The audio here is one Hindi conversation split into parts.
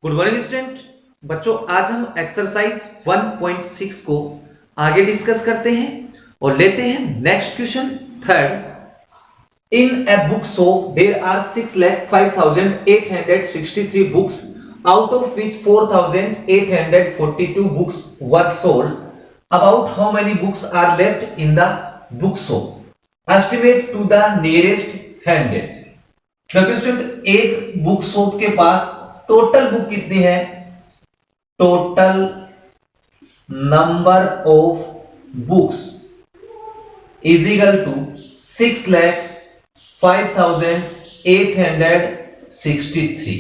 Good morning student. बच्चों, आज हम एक्सरसाइज 1.6 को आगे डिस्कस करते हैं और लेते हैं next question third. In a book shop there are 6,05,863 books out of which 4,842 books were sold. About how many books are left in the bookshop? Estimate to the nearest hundreds. Student, एक बुक शॉप के पास टोटल बुक कितनी है? Total number of books is equal to 6,05,863।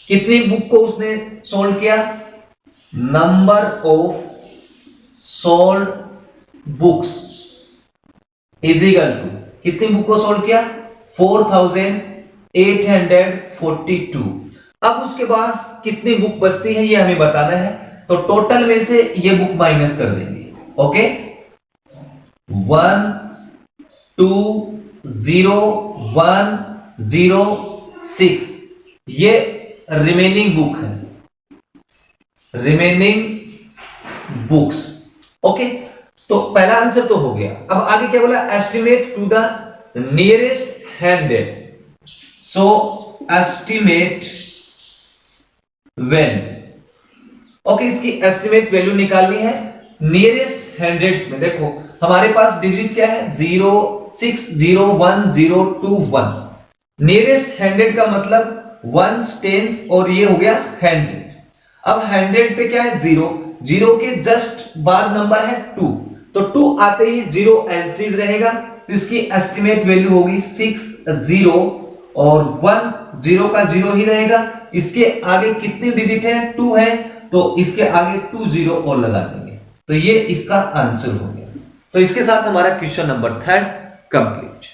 कितनी बुक को उसने सोल्ड किया? Number of sold books is equal to कितनी बुक को सोल्ड किया? 4,842। अब उसके पास कितनी बुक बचती है ये हमें बताना है, तो टोटल में से ये बुक माइनस कर देंगे। ओके, 1 2 0 1 0 6 ये रिमेनिंग बुक है, रिमेनिंग बुक्स। ओके, तो पहला आंसर तो हो गया। अब आगे क्या बोला? Estimate to the nearest hundreds. So estimate when, okay, इसकी एस्टिमेट वैल्यू निकालनी है नियरेस्ट हंड्रेड्स में। देखो हमारे पास डिजिट क्या है? 0 6 0 1 0 2 1। नियरेस्ट हंड्रेड का मतलब वंस, टेंस और ये हो गया 100। अब 100 पे क्या है? 0 0 के जस्ट बाद नंबर है 2, तो 2 आते ही 0 एलसीज रहेगा, तो इसकी एस्टिमेट वैल्यू होगी 6 0 और 1 0 का 0 ही रहेगा। इसके आगे कितनी डिजिट है? 2 है, तो इसके आगे 2 0 और लगा देंगे, तो ये इसका आंसर हो गया। तो इसके साथ हमारा question number third complete.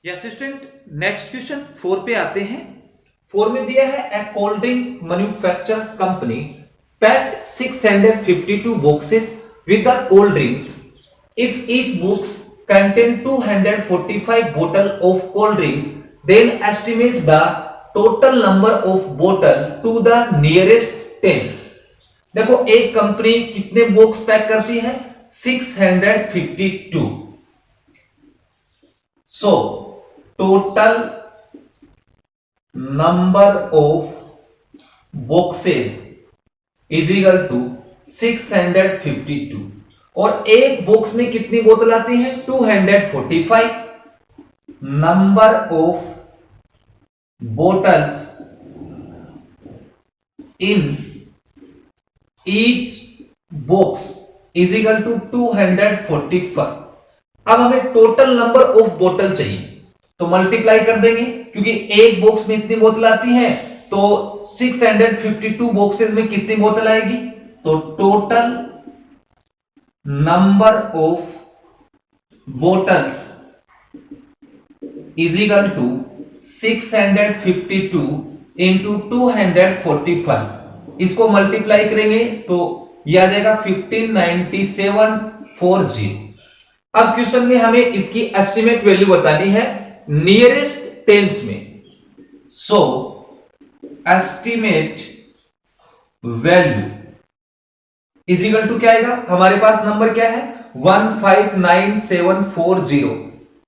Yes student, next question 4 पे आते हैं। 4 में दिया है ए cold drink manufacture company packed 652 boxes with the cold drink. If each books contain 245 bottle of cold drink, then estimate the total number of bottle to the nearest tens. देखो एक कंपनी कितने बॉक्स पैक करती है? 652। So total number of boxes is equal to 652 और एक बॉक्स में कितनी बोतल आती है? 245। Number of bottles in each box is equal to 245। अब हमें टोटल नंबर ऑफ बोतल चाहिए, तो मल्टीप्लाई कर देंगे, क्योंकि एक बॉक्स में इतनी बोतल आती है, तो 652 बॉक्सेस में कितनी बोतल आएगी? तो total number of bottles is equal to 652 into 245। इसको मल्टीप्लाई करेंगे तो यह आ जाएगा 159740। अब क्वेश्चन में हमें इसकी एस्टिमेट वैल्यू बतानी है नियरेस्ट टेंस में। So estimate value is equal to क्या आएगा? हमारे पास नंबर क्या है? 159740।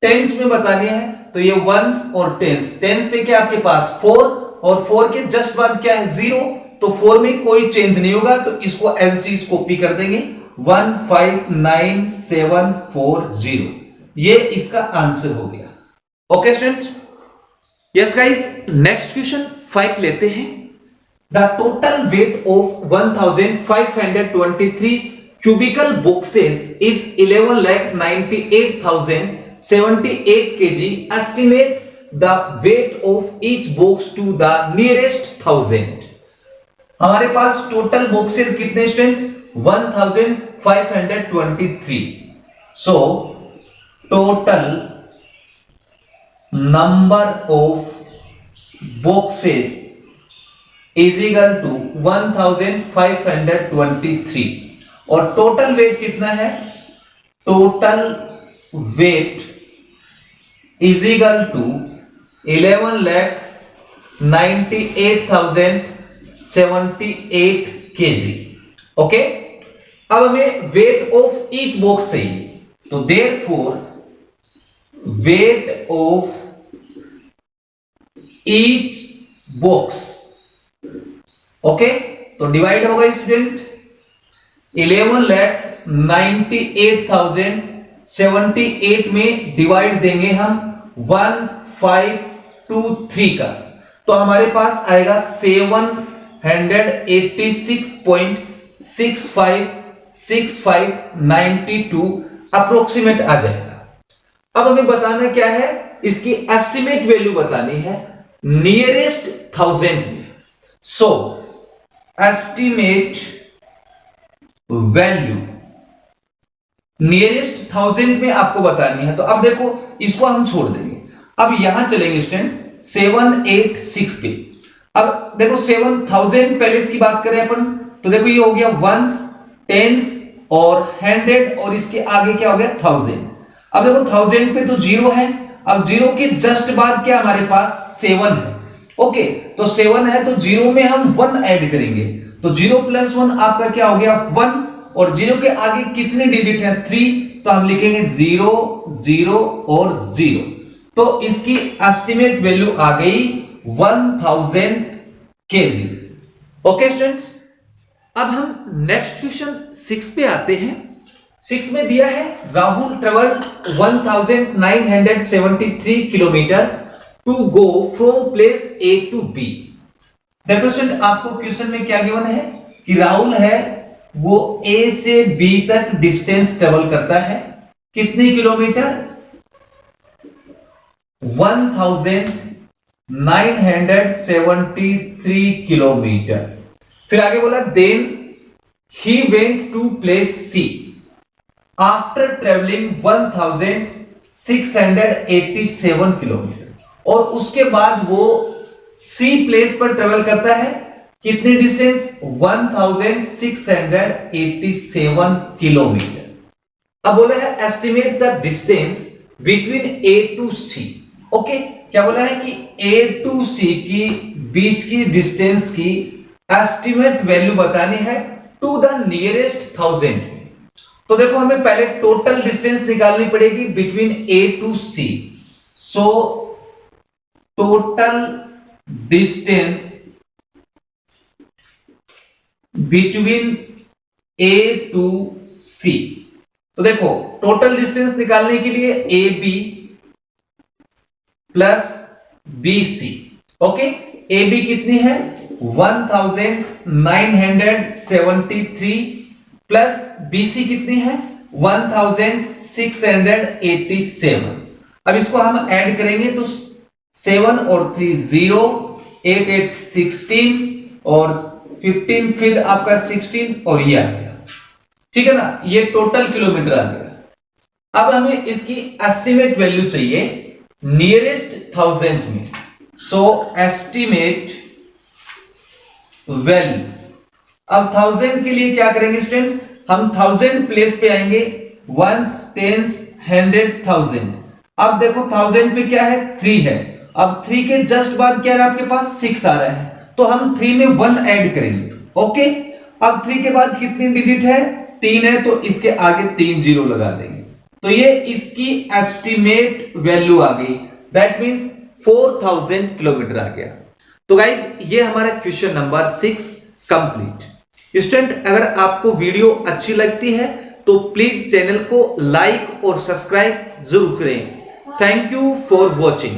टेंस में बतानी है, तो ये वंस और टेंस। टेंस पे क्या आपके पास 4 और 4 के जस्ट बाद क्या है? 0, तो 4 में कोई चेंज नहीं होगा, तो इसको एज इट कॉपी कर देंगे 159740। ये इसका आंसर हो गया। Okay students, yes guys, next question 5 लेते हैं। The total weight of 1,523 cubical boxes is 11,98,078 kg. Estimate the weight of each box to the nearest 1000. हमारे पास टोटल बॉक्सेस कितने student? 1,523। So total number of boxes is equal to 1523 और टोटल वेट कितना है? Total weight is equal to 11,98,078 78 kg। Okay, अब हमें वेट ऑफ ईच बॉक्स चाहिए, तो therefore weight of each box, okay, तो डिवाइड होगा स्टूडेंट 11,98,078 में डिवाइड देंगे हम 1523 का, तो हमारे पास आएगा 786.656592 अप्रोक्सीमेट आ जाएगा। अब हमें बताना क्या है, इसकी एस्टिमेट वैल्यू बतानी है नियरेस्ट 1000 में। सो एस्टिमेट वैल्यू नियरेस्ट 1000 में आपको बतानी है। तो अब देखो इसको हम छोड़ देंगे, अब यहां चलेंगे स्टूडेंट 786 पे। अब देखो 7000 पहले इसकी बात करें अपन, तो देखो ये हो गया वंस, टेंस और 100 और इसके आगे क्या हो गया 1000। अब देखो 1000 पे तो 0 है, अब 0 के जस्ट बाद क्या हमारे पास 7 है। ओके, तो 7 है तो 0 में हम 1 ऐड करेंगे, तो 0 + 1 आपका क्या हो गया 1, और 0 के आगे कितने डिजिट हैं 3, तो हम लिखेंगे 0 0 और 0। तो इसकी एस्टिमेट वैल्यू आ गई 1000 kg। ओके स्टूडेंट्स, अब हम नेक्स्ट क्वेश्चन 6 पे आते हैं। 6 में दिया है Rahul travelled 1973 kilometre to go from place A to B. देखो स्टूडेंट, आपको क्वेश्चन में क्या गिवन है कि राहुल है वो ए से बी तक डिस्टेंस ट्रेवल करता है, कितने किलोमीटर 1973 किलोमीटर। फिर आगे बोला then he went to place C after travelling 1687 kilometre, और उसके बाद वो सी प्लेस पर ट्रेवल करता है, कितनी डिस्टेंस 1687 किलोमीटर। अब बोला है estimate the distance between A to C. Okay, क्या बोला है कि ए टू सी की बीच की डिस्टेंस की एस्टिमेट वैल्यू बतानी है टू द नियरेस्ट 1000। तो देखो हमें पहले टोटल डिस्टेंस निकालनी पड़ेगी between A to C. So total distance between A to C, तो देखो टोटल डिस्टेंस निकालने के लिए A B plus B C. Okay, A B कितनी है 1973 प्लस बी सी कितनी है 1687। अब इसको हम ऐड करेंगे तो 7 और 3 0, 8 8 16 और 15 फिर आपका 16 और ये आ गया, ठीक है ना, ये टोटल किलोमीटर आ गया। अब हमें इसकी एस्टिमेट वैल्यू चाहिए नियरेस्ट 1000 में। सो एस्टिमेट वैल्यू, अब 1000 के लिए क्या करेंगे स्टूडेंट, हम 1000 प्लेस पे आएंगे, वंस, टेंस, 100, 1000। अब देखो 1000 पे क्या है 3 है, अब 3 के जस्ट बाद क्या है आपके पास 6 आ रहा है, तो हम 3 में 1 ऐड करेंगे। ओके, अब 3 के बाद कितनी डिजिट है 3 है, तो इसके आगे 3 0 लगा देंगे, तो ये इसकी एस्टिमेट वैल्यू आ गई, दैट मींस 4000 किलोमीटर आ गया। तो गाइज ये हमारा क्वेश्चन नंबर 6 कंप्लीट। स्टूडेंट, अगर आपको वीडियो अच्छी लगती है तो प्लीज चैनल को लाइक और सब्सक्राइब जरूर करें। Thank you for watching.